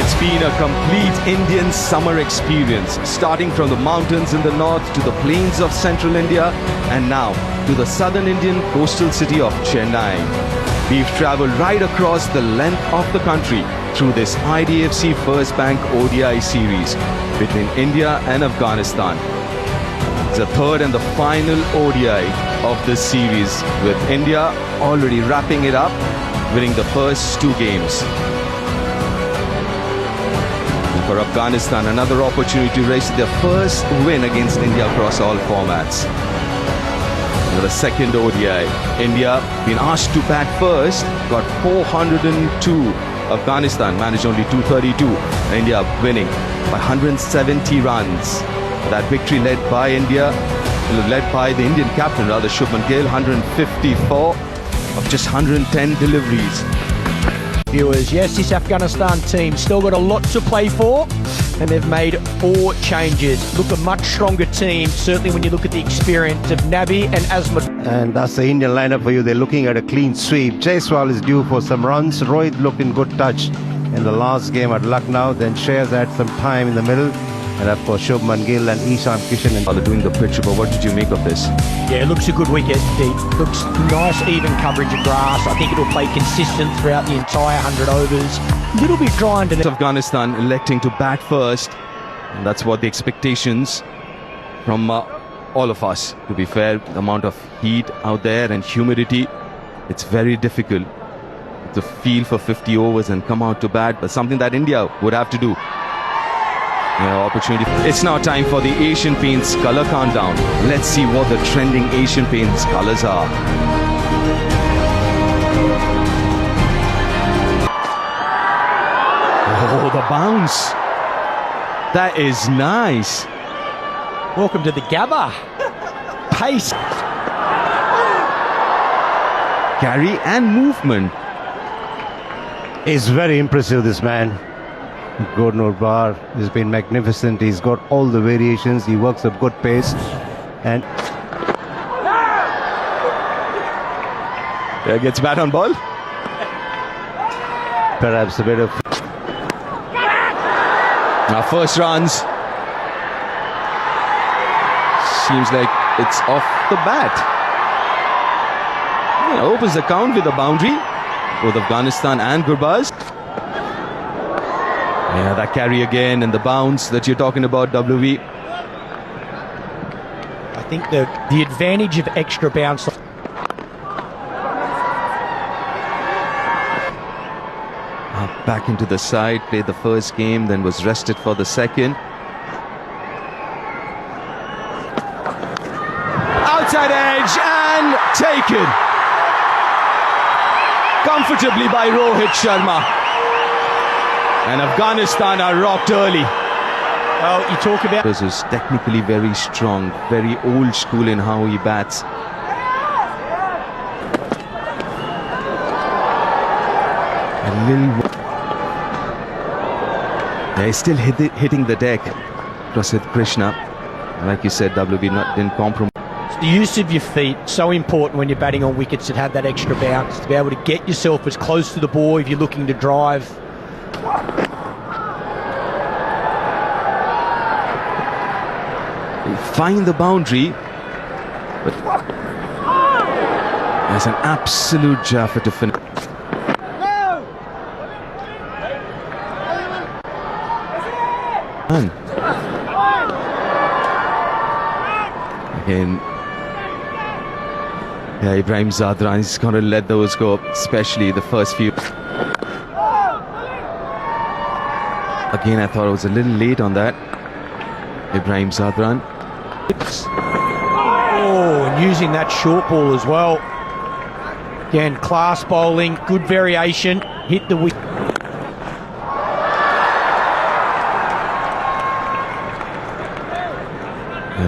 It's been a complete Indian summer experience, starting from the mountains in the north to the plains of central India and now to the southern Indian coastal city of Chennai. We've traveled right across the length of the country through this IDFC First Bank ODI series between India and Afghanistan. It's the third and the final ODI of this series, with India already wrapping it up, winning the first two games. For Afghanistan, another opportunity to register their first win against India across all formats. For the second ODI, India been asked to bat first, got 402. Afghanistan managed only 232. India winning by 170 runs. That victory led by the Indian captain, rather, Shubman Gill, 154 of just 110 deliveries. Viewers, yes, this Afghanistan team still got a lot to play for, and they've made 4 changes. Look, a much stronger team, certainly when you look at the experience of Nabi and Azmat. And that's the Indian lineup for you. They're looking at a clean sweep. Jaiswal is due for some runs. Rohit looked in good touch in the last game at Lucknow. Then Shreyas had some time in the middle. And of course, Shubman Gill and Ishan Kishan. They're doing the pitch, but what did you make of this? Yeah, it looks a good wicket. It looks nice, even coverage of grass. I think it'll play consistent throughout the entire 100 overs. A little bit dry under the... Afghanistan electing to bat first. And that's what the expectations from all of us. To be fair, the amount of heat out there and humidity, it's very difficult to feel for 50 overs and come out to bat, but something that India would have to do. Opportunity. It's now time for the Asian Paints color countdown. Let's see what the trending Asian Paints colors are. Oh, the bounce. That is nice. Welcome to the Gabba. Pace. Carry and movement. He's very impressive, this man. Gordon Bar has been magnificent. He's got all the variations. He works at good pace. And there gets bat on ball. Perhaps a bit of... Now first runs. Seems like it's off the bat. Opens the count with a boundary. Both Afghanistan and Gurbaz. Yeah, that carry again and the bounce that you're talking about, WV. I think the advantage of extra bounce. Back into the side, played the first game, then was rested for the second. Outside edge and taken comfortably by Rohit Sharma. And Afghanistan are rocked early. Well, you talk about... This is technically very strong, very old school in how he bats. A little... They're still hitting the deck. Prasidh Krishna. Like you said, WB didn't compromise. The use of your feet, so important when you're batting on wickets that have that extra bounce. To be able to get yourself as close to the ball if you're looking to drive. Find the boundary, but there's an absolute jaffa to finish. Again, yeah, Ibrahim Zadran is going to let those go, especially the first few. Again, I thought I was a little late on that. Ibrahim Zadran. Oh, and using that short ball as well. Again, class bowling, good variation, hit the wicket.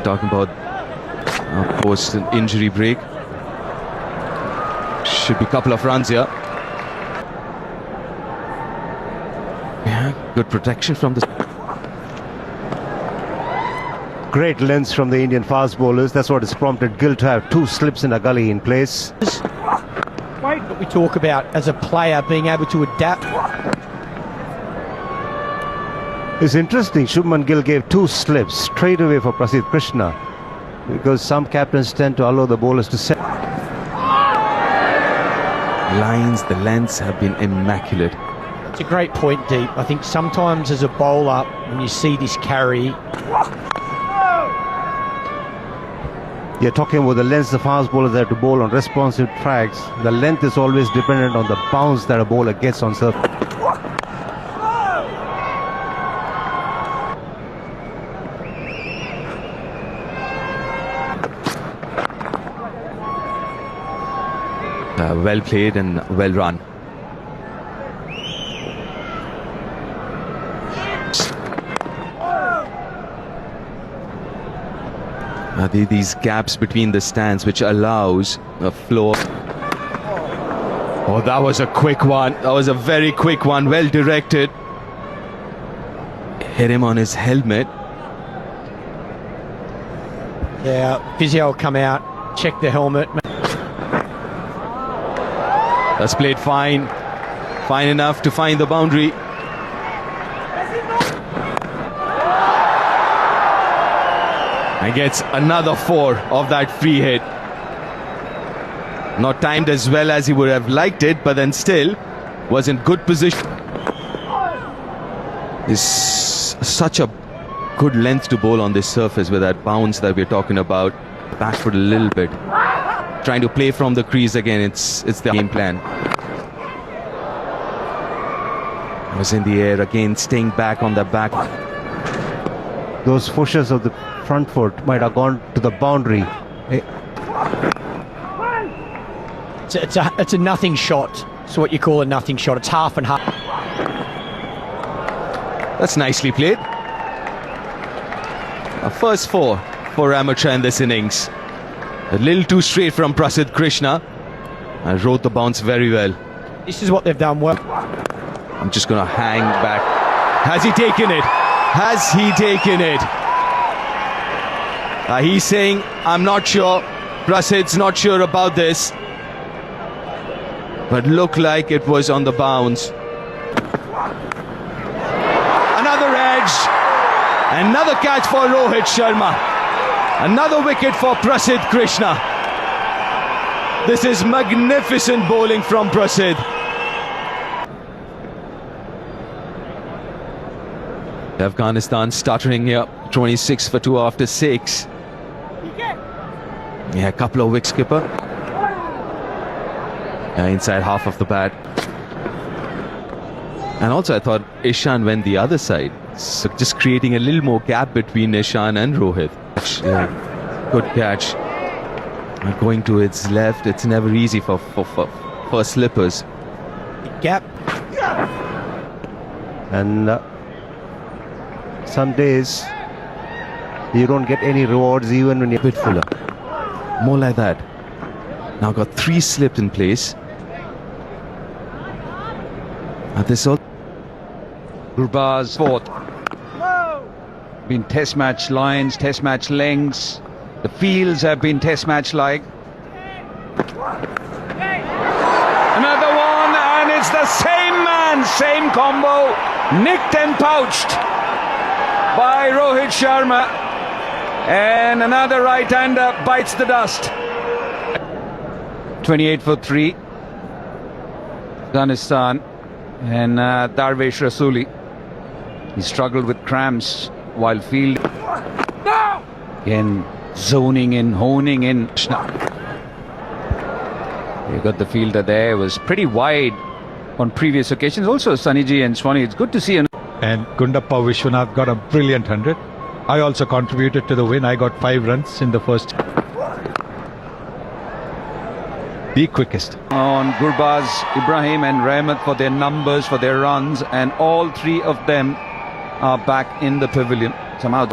Talking about post an injury break. Should be a couple of runs here. Yeah, good protection from the... Great lengths from the Indian fast bowlers. That's what has prompted Gill to have 2 slips in a gully in place. What we talk about as a player being able to adapt. It's interesting, Shubman Gill gave 2 slips straight away for Prasidh Krishna, because some captains tend to allow the bowlers to set. Lines, the lengths have been immaculate. It's a great point, Deep. I think sometimes as a bowler, when you see this carry, You're talking about the lengths the fast bowlers have to bowl on responsive tracks. The length is always dependent on the bounce that a bowler gets on surface. Well played and well run. These gaps between the stands which allows a floor. Oh, that was a quick one. That was a very quick one. Well directed. Hit him on his helmet. yeah, physio will come out, check the helmet. That's played fine. Fine enough to find the boundary. And gets another 4 of that free hit. Not timed as well as he would have liked it, but then still was in good position. Is such a good length to bowl on this surface with that bounce that we're talking about. Back foot a little bit. Trying to play from the crease again. It's the game plan. Was in the air again, staying back on the back. Those pushes of the front foot might have gone to the boundary. It's a nothing shot. It's what you call a nothing shot. It's half and half. That's nicely played. A first 4 for amateur in this innings. A little too straight from Prasidh Krishna. And rode the bounce very well. This is what they've done well. I'm just going to hang back. Has he taken it? Has he taken it? He's saying, I'm not sure. Prasidh's not sure about this. But looked like it was on the bounce. Another edge. Another catch for Rohit Sharma. Another wicket for Prasidh Krishna. This is magnificent bowling from Prasidh. Afghanistan stuttering here. 26 for 2 after 6. Yeah, a couple of wicket skipper. Inside half of the bat. And also I thought Ishan went the other side. So just creating a little more gap between Ishan and Rohit. Yeah, good catch. And going to its left, it's never easy for slippers. Gap. And some days you don't get any rewards even when you're A bit fuller. More like that. Now got 3 slipped in place. And this all. Gurbaz 4th. Been test match lines, test match lengths. The fields have been test match like. Another one, and it's the same man, same combo, nicked and pouched by Rohit Sharma. And another right-hander bites the dust. 28 for 3. Afghanistan and Darvesh Rasuli. He struggled with cramps while field. Again, zoning in, honing in. You got the fielder there, was pretty wide on previous occasions. Also, Sunnyji and Swanee, it's good to see. And Gundappa Vishwanath got a brilliant 100. I also contributed to the win. I got 5 runs in the first. The quickest. On Gurbaz, Ibrahim and Rahmat for their numbers, for their runs, and all 3 of them are back in the pavilion. Somehow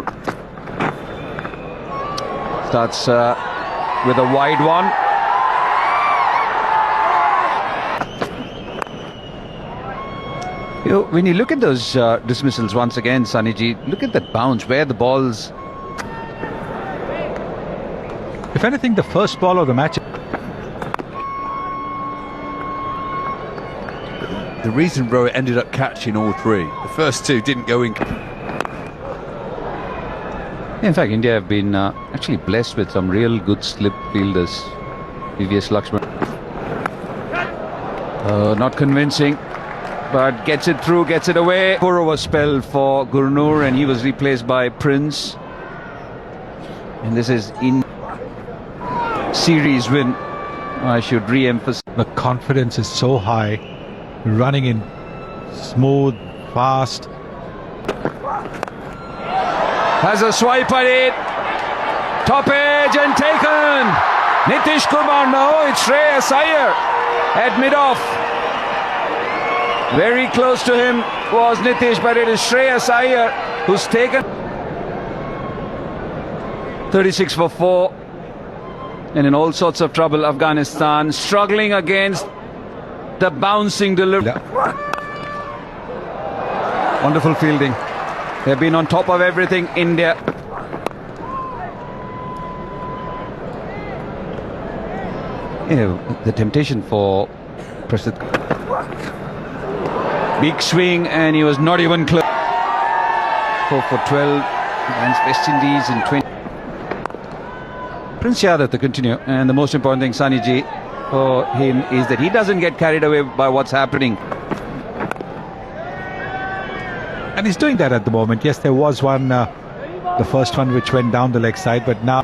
starts with a wide one. You know, when you look at those dismissals once again, Sunnyji, look at that bounce, where the ball's... If anything, the first ball of the match. The reason Rohit ended up catching all 3. The first 2 didn't go in. In fact, India have been actually blessed with some real good slip fielders. VVS Lakshman. Not convincing, but gets it through, gets it away. 4-over spell for Gurnur, and he was replaced by Prince. And this is in series win. I should re-emphasize. The confidence is so high, running in smooth, fast. Has a swipe at it. Top edge and taken. Nitish Kumar, no, it's Shreyas Iyer at mid-off. Very close to him was Nitish, but it is Shreyas Iyer who's taken. 36 for 4. And in all sorts of trouble, Afghanistan struggling against the bouncing delivery. Wonderful fielding. They've been on top of everything, India. Yeah, the temptation for Prasid. Big swing, and he was not even close. 4 for 12 against West Indies in 20. Prince Yadav to continue, and the most important thing, Sani Ji, for him is that he doesn't get carried away by what's happening. And he's doing that at the moment. Yes, there was one, the first one which went down the leg side, but now...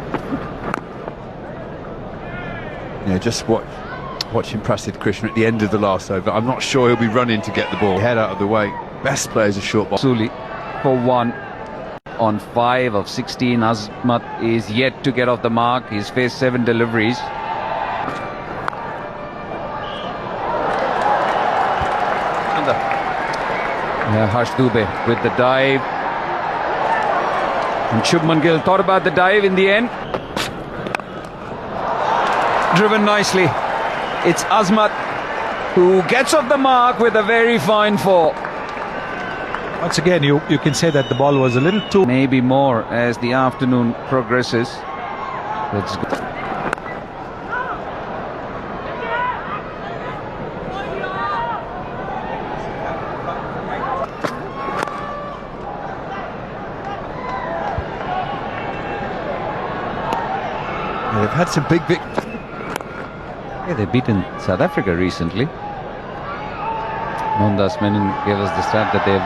Yeah, just watching Prasid Krishna at the end of the last over. I'm not sure he'll be running to get the ball. Head out of the way. Best players are short ball. Suli for 1 on 5 of 16. Azmat is yet to get off the mark. He's faced 7 deliveries. Harsh Dubey with the dive. And Shubman Gill thought about the dive in the end. Driven nicely. It's Azmat who gets off the mark with a very fine 4. Once again, you can say that the ball was a little too... Maybe more as the afternoon progresses. Let's go. They've had some big victories. Yeah, they've beaten South Africa recently. Mohandas Menon gave us the stat that they've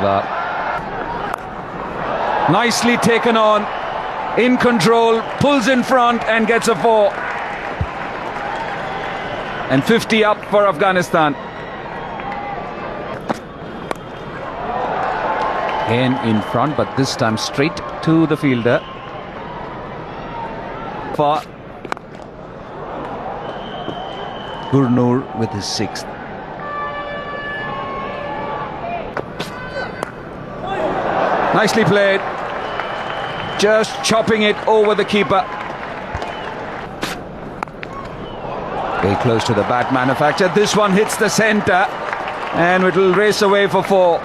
nicely taken on, in control, pulls in front and gets a 4. And 50 up for Afghanistan. Again in front, but this time straight to the fielder. For Gurnur with his 6th. Nicely played. Just chopping it over the keeper. Very close to the bat manufacturer. This one hits the centre and it will race away for 4.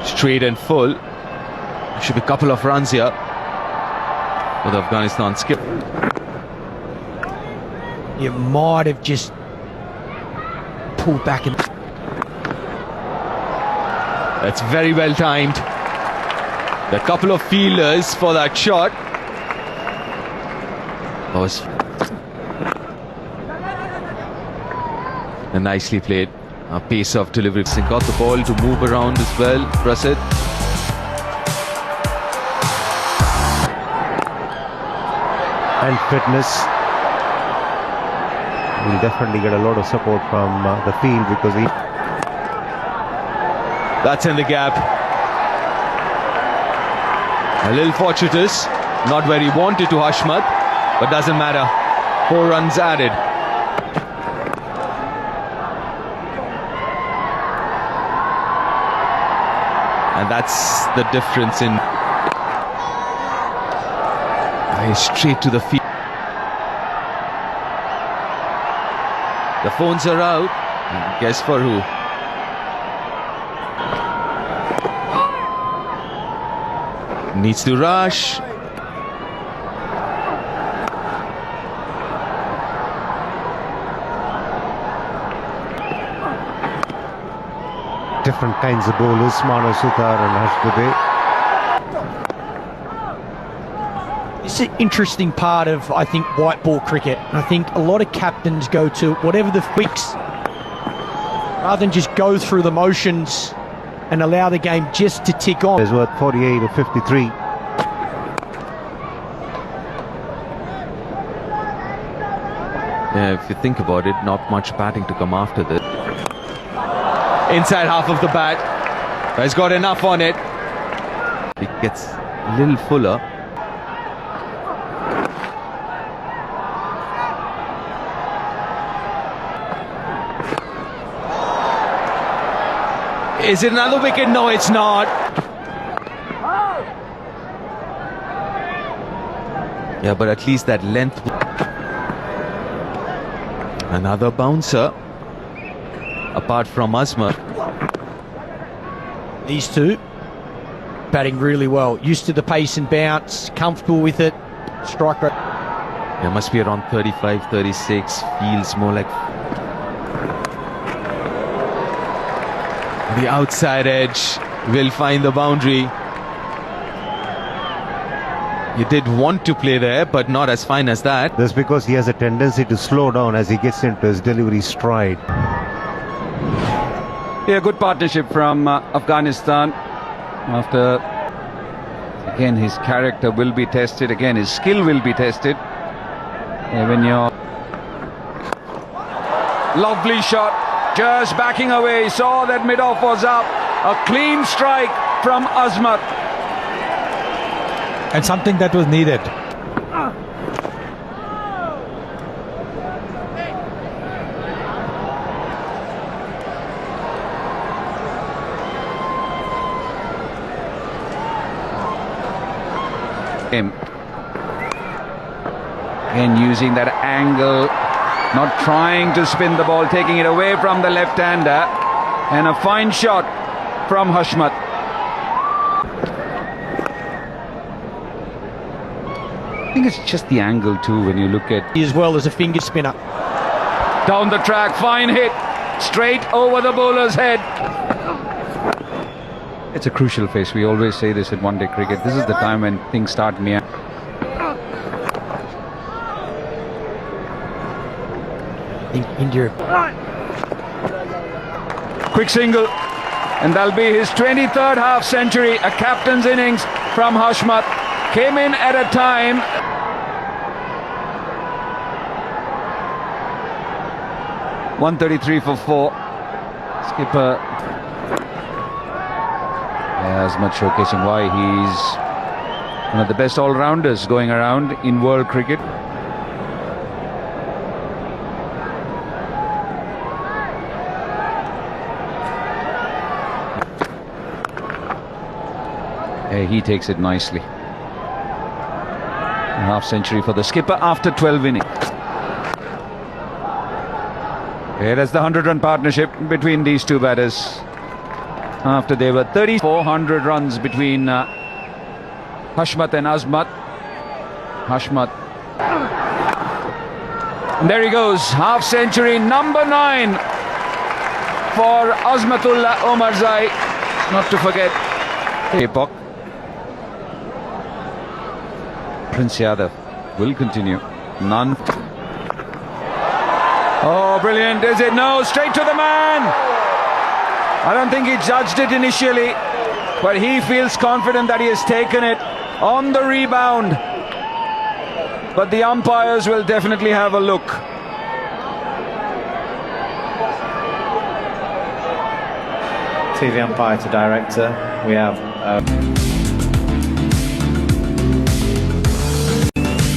Straight and full. Should be a couple of runs here for the Afghanistan skip. You might have just pulled back and... That's very well timed. The couple of fielders for that shot. And nicely played. A pace of delivery. He got the ball to move around as well. Prasid. And fitness. Will definitely get a lot of support from the field because he... That's in the gap. A little fortuitous. Not where he wanted to, Hashmat, but doesn't matter. 4 runs added. And that's the difference in... Straight to the field. The phones are out. And guess for who? Needs to rush. different kinds of bowlers, Mano Suthar and Harsh Dubey. It's an interesting part of, I think, white ball cricket. I think a lot of captains go to whatever the fix, rather than just go through the motions and allow the game just to tick on. Is worth 48 or 53. Yeah, if you think about it, not much batting to come after this. Inside half of the bat. He's got enough on it. It gets a little fuller. Is it another wicket? No, it's not. Yeah, but at least that length. Another bouncer. Apart from Azmat. These two batting really well. Used to the pace and bounce, comfortable with it. Strike rate. There must be around 35, 36. Feels more like the outside edge will find the boundary. He did want to play there, but not as fine as that. That's because he has a tendency to slow down as he gets into his delivery stride. Yeah, good partnership from Afghanistan. After, again, his character will be tested. Again, his skill will be tested. When you're... Lovely shot. Just backing away. Saw that mid-off was up. A clean strike from Azmat. And something that was needed. Again, using that angle, not trying to spin the ball, taking it away from the left-hander, and a fine shot from Hashmat. I think it's just the angle too when you look at... As well as a finger spinner. Down the track, fine hit, straight over the bowler's head. It's a crucial phase. We always say this in one-day cricket. This is the time when things start meandering. India. Quick single, and that'll be his 23rd half century. A captain's innings from Hashmat. Came in at a time. .133 for 4. Skipper. As much showcasing why he's one of the best all-rounders going around in world cricket. He takes it nicely. A half century for the skipper after 12 innings. Here is the 100-run partnership between these two batters. After they were 400 runs between Hashmat and Azmat. Hashmat. And there he goes, half century, number 9 for Azmatullah Omarzai. Not to forget Epoch. Prince Yadav will continue. None. Oh, brilliant. Is it? No, straight to the man. I don't think he judged it initially, but he feels confident that he has taken it on the rebound. But the umpires will definitely have a look. TV umpire to director, we have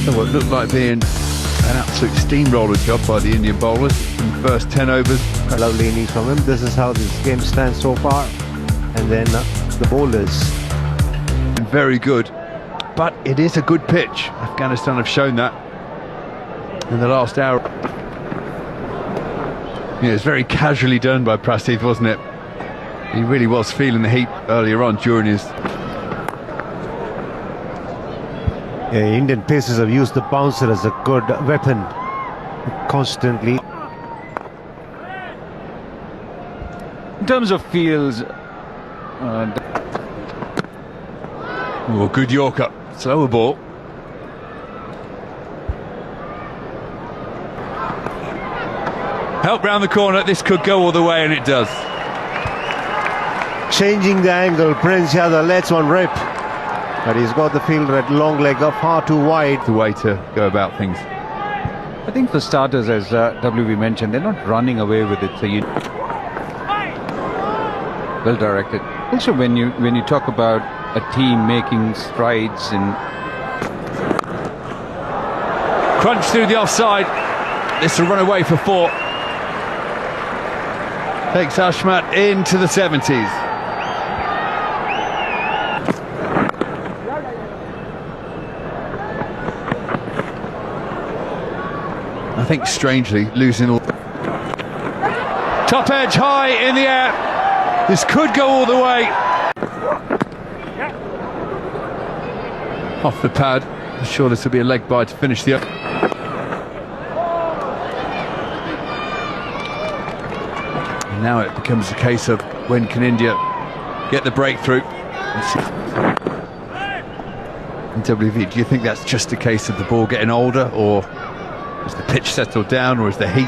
What looked like being an absolute steamroller job by the Indian bowlers in the first 10 overs. A lovely innings from him. This is how this game stands so far. And then the bowlers. Very good, but it is a good pitch. Afghanistan have shown that in the last hour. Yeah, it's very casually done by Prasteeth, wasn't it? He really was feeling the heat earlier on during his... Yeah, Indian pacers have used the bouncer as a good weapon. In terms of fields, Oh, good Yorker. Slower ball. Help round the corner. This could go all the way, and it does. Changing the angle, Prince Yadav lets one rip. But he's got the fielder at long leg up far too wide. The way to go about things. I think for starters, as WB mentioned, they're not running away with it. So you well directed. Also, when you talk about a team making strides in Crunch through the offside. This will run away for 4. Takes Ashmat into the 70s. I think strangely losing all. Top edge high in the air. This could go all the way. Off the pad. I'm sure this will be a leg bye to finish the. And now it becomes a case of when can India get the breakthrough. And WV, do you think that's just a case of the ball getting older, or has the pitch settled down, or is the heat?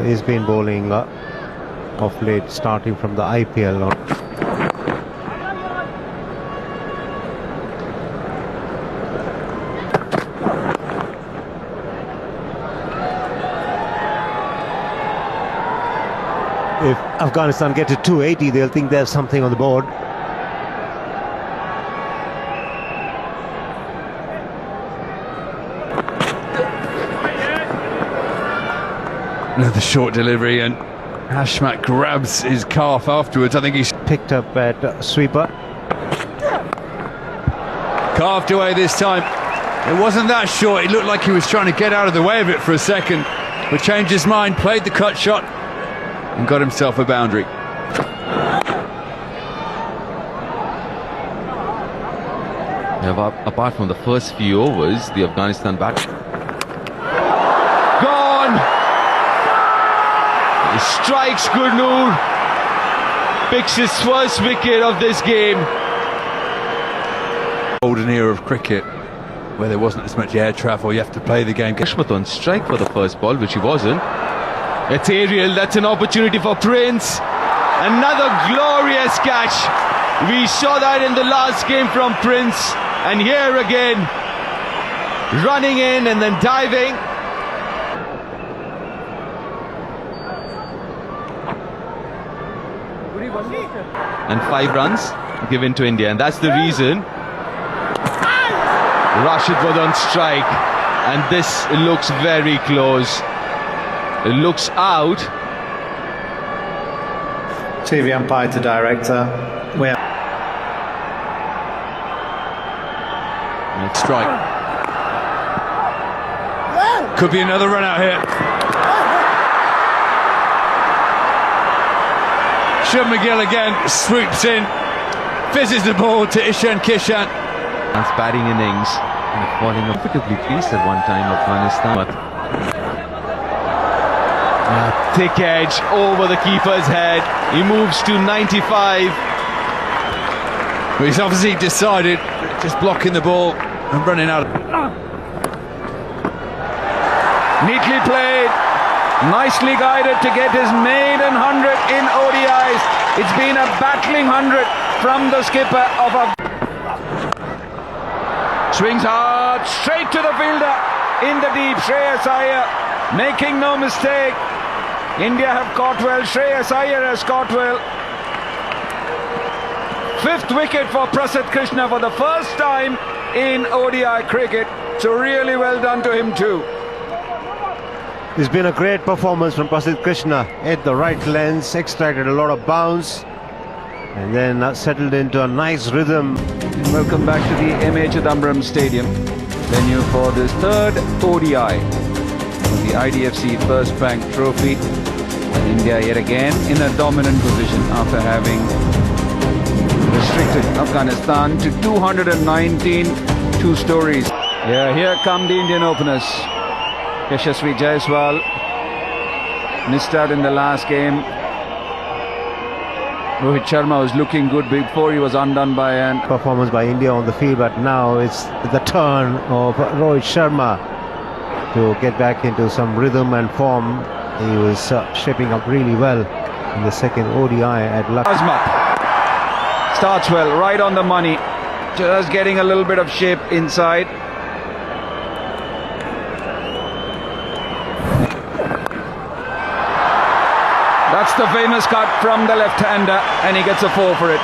He's been bowling off late, starting from the IPL on. If Afghanistan get to 280, they'll think there's something on the board. Another short delivery, and Hashmat grabs his calf afterwards. I think he's Picked up at sweeper. carved away this time. It wasn't that short. It looked like he was trying to get out of the way of it for a second, but changed his mind, played the cut shot, and got himself a boundary. Apart from the first few overs, the Afghanistan bat gone. he strikes Gurnoor, picks his first wicket of this game. Golden era of cricket, where there wasn't as much air travel. You have to play the game. Ashmat on strike for the first ball, which he wasn't. It's aerial, that's an opportunity for Prince. Another glorious catch. We saw that in the last game from Prince, and here again, running in and then diving. And 5 runs given to India, and that's the reason Rashid was on strike, and this looks very close. It looks out. TV umpire to director. Strike. Could be another run out here. Shubman Gill again swoops in, fizzes the ball to Ishan Kishan. That's batting innings, and falling comfortably creased at one time, Afghanistan. But thick edge over the keeper's head. He moves to 95. But he's obviously decided just blocking the ball and running out. Neatly played, nicely guided to get his maiden 100 in ODIs. It's been a battling 100 from the skipper of swings hard, straight to the fielder in the deep. Shreyas Iyer making no mistake. India have caught well. Shreyas Iyer has caught well. 5th wicket for Prasidh Krishna for the first time in ODI cricket. So really well done to him too. It's been a great performance from Prasidh Krishna. Hit the right lens, extracted a lot of bounce, and then settled into a nice rhythm. Welcome back to the MA Chidambaram Stadium, venue for this 3rd ODI, the IDFC First Bank Trophy. India yet again in a dominant position after having restricted Afghanistan to 219 two-stories. Yeah, here come the Indian openers. Yashasvi Jaiswal missed out in the last game. Rohit Sharma was looking good before he was undone by an Performance by India on the field, but now it's the turn of Rohit Sharma to get back into some rhythm and form. He was shaping up really well in the second ODI at Lucknow. Azmat starts well, right on the money, just getting a little bit of shape inside. That's the famous cut from the left-hander, and he gets a 4 for it.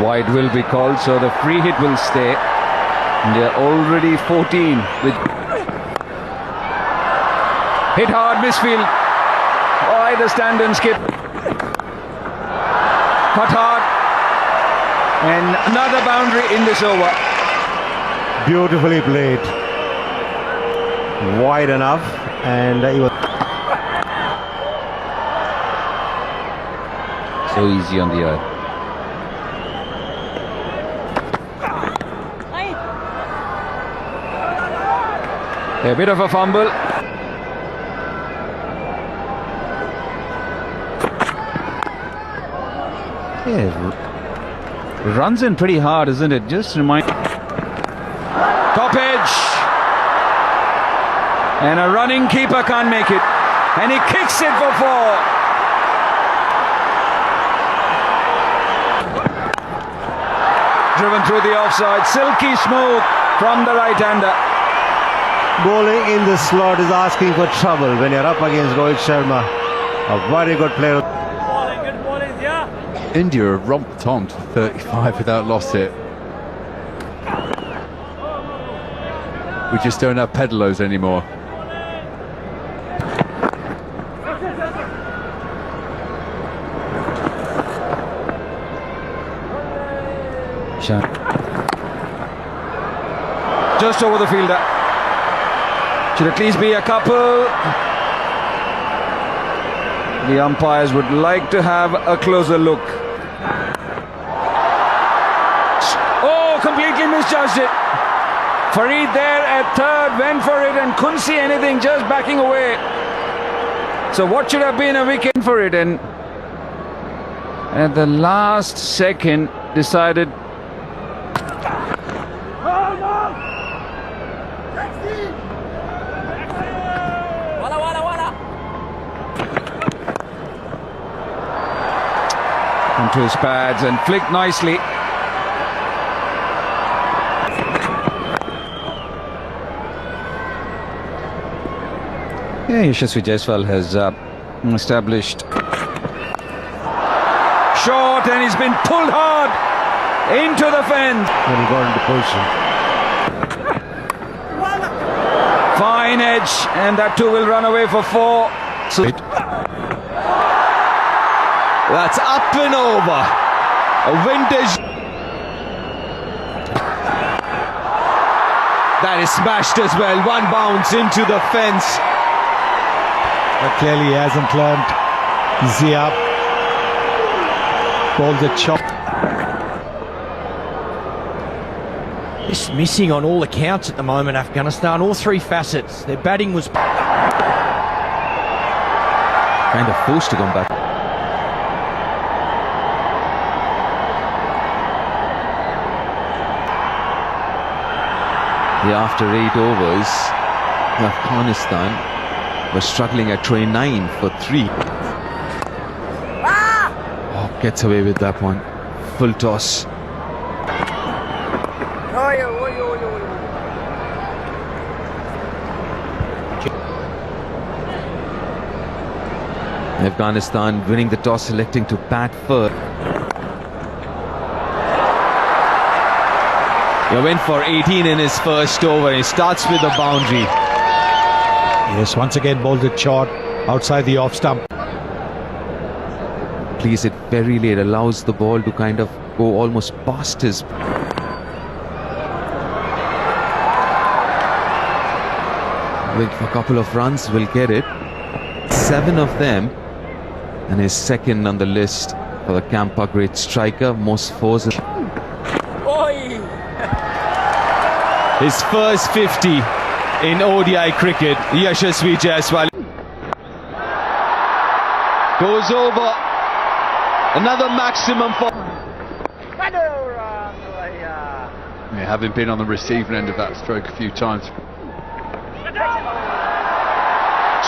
Wide will be called, so the free hit will stay. And they're already 14 with hit hard, misfield. Wide the stand and skip. Cut hard. And another boundary in this over. Beautifully played. Wide enough, and he was so easy on the eye. A bit of a fumble. Yeah, runs in pretty hard, isn't it? Just remind. Top edge. And a running keeper can't make it. And he kicks it for 4. Driven through the offside. Silky smooth from the right-hander. bowling in the slot is asking for trouble when you're up against Rohit Sharma. A very good player. India have romped on to 35 without loss here. We just don't have pedalos anymore. Just over the fielder. Should at least be a couple. The umpires would like to have a closer look. Oh, completely misjudged it. Farid there at third, went for it and couldn't see anything, just backing away. So what should have been a wicket for it, and at the last second decided. Onto his pads and flicked nicely. Yeah, Yashasvi Jaiswal has established short, and he's been pulled hard into the fence. When he got into position. Fine edge, and that too will run away for 4. So that's up and over. A vintage. That is smashed as well. One bounce into the fence. But clearly he hasn't learned. Zia bowled the chop. Just missing on all accounts at the moment, Afghanistan. All 3 facets. Their batting was Kind of forced to come back. After 8 overs, Afghanistan was struggling at tray 9 for 3. Oh, gets away with that one. Full toss. Afghanistan winning the toss, selecting to bat first. He went for 18 in his first over. He starts with a boundary. Yes, once again bowled it short outside the off stump. Plays it very late, allows the ball to kind of go almost past his. Wait for a couple of runs, will get it. 7 of them, and his second on the list for the Campa great striker, most 4s. His first 50 in ODI cricket, Yashasvi Jaiswal. Goes over. Another maximum for... Yeah, having been on the receiving end of that stroke a few times.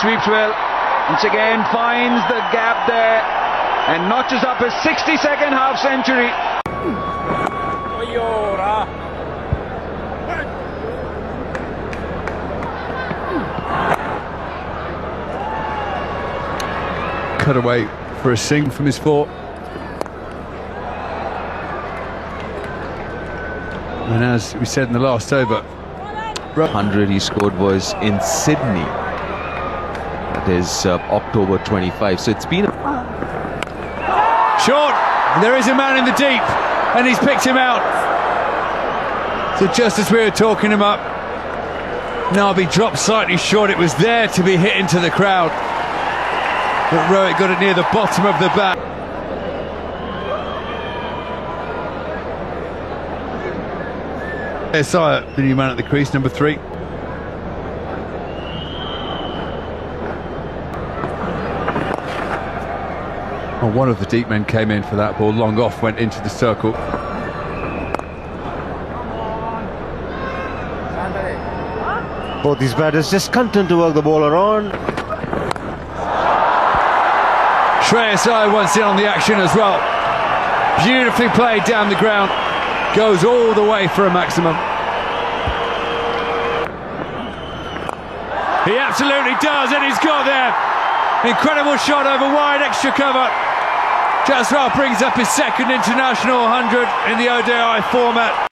Sweeps well. Once again finds the gap there and notches up his 62nd half century. Cut away for a sing from his four. And as we said in the last over, 100 he scored was in Sydney. That is October 25. So it's been... short, there is a man in the deep, and he's picked him out. So just as we were talking him up, Nabi dropped slightly short. It was there to be hit into the crowd, but Rohit got it near the bottom of the bat. SI, the new man at the crease, number 3. Well, one of the deep men came in for that ball, long off, went into the circle. Both these batters just continue to work the ball around. Shreyas Iyer once in on the action as well. Beautifully played down the ground. Goes all the way for a maximum. He absolutely does, and he's got there. Incredible shot over wide, extra cover. Jaiswal brings up his second international 100 in the ODI format.